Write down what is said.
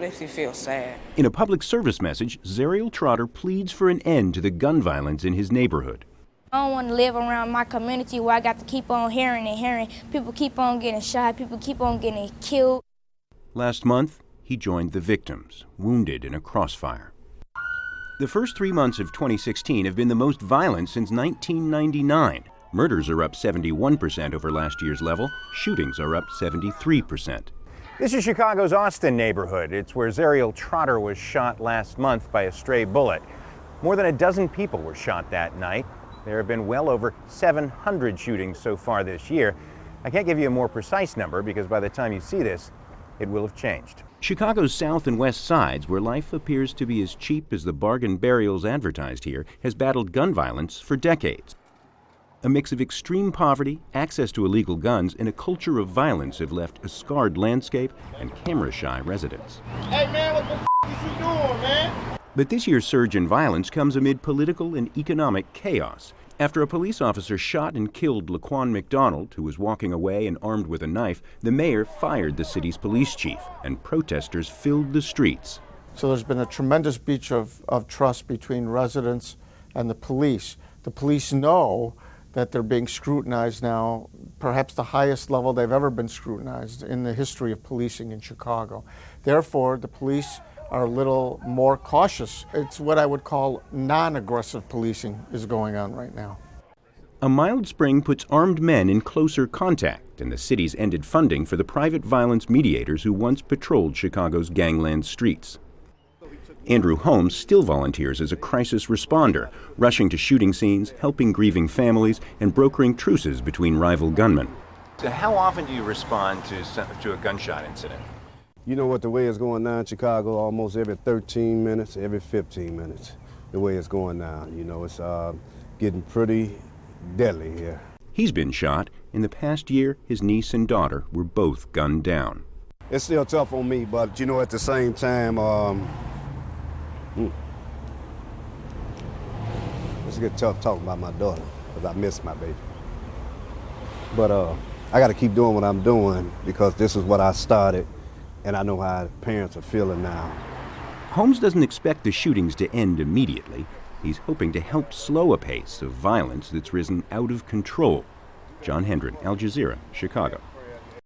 Makes me feel sad. In a public service message, ZARRIEL Trotter pleads for an end to the gun violence in his neighborhood. I don't want to live around my community where I got to keep on hearing and hearing. People keep on getting shot, people keep on getting killed. Last month, he joined the victims, wounded in a crossfire. The first 3 months of 2016 have been the most violent since 1999. Murders are up 71% over last year's level. Shootings are up 73%. This is Chicago's Austin neighborhood. It's where ZARRIEL Trotter was shot last month by a stray bullet. More than a dozen people were shot that night. There have been well over 700 shootings so far this year. I can't give you a more precise number because by the time you see this, it will have changed. Chicago's south and west sides, where life appears to be as cheap as the bargain burials advertised here, has battled gun violence for decades. A mix of extreme poverty, access to illegal guns, and a culture of violence have left a scarred landscape and camera-shy residents. Hey man, what the f is you doing, man? But this year's surge in violence comes amid political and economic chaos. After a police officer shot and killed Laquan McDonald, who was walking away and armed with a knife, the mayor fired the city's police chief, and protesters filled the streets. So there's been a tremendous breach of trust between residents and the police. The police know that they're being scrutinized now, perhaps the highest level they've ever been scrutinized in the history of policing in Chicago. Therefore, the police are a little more cautious. It's what I would call non-aggressive policing is going on right now. A mild spring puts armed men in closer contact, and the city's ended funding for the private violence mediators who once patrolled Chicago's gangland streets. Andrew Holmes still volunteers as a crisis responder, rushing to shooting scenes, helping grieving families, and brokering truces between rival gunmen. So how often do you respond to a gunshot incident? You know what, the way it's going now in Chicago, almost every 13 minutes, every 15 minutes, the way it's going now. You know, it's getting pretty deadly here. He's been shot. In the past year, his niece and daughter were both gunned down. It's still tough on me, but you know, at the same time, it's get tough talking about my daughter, because I miss my baby. But I got to keep doing what I'm doing because this is what I started. And I know how parents are feeling now. Holmes doesn't expect the shootings to end immediately. He's hoping to help slow a pace of violence that's risen out of control. John Hendren, Al Jazeera, Chicago.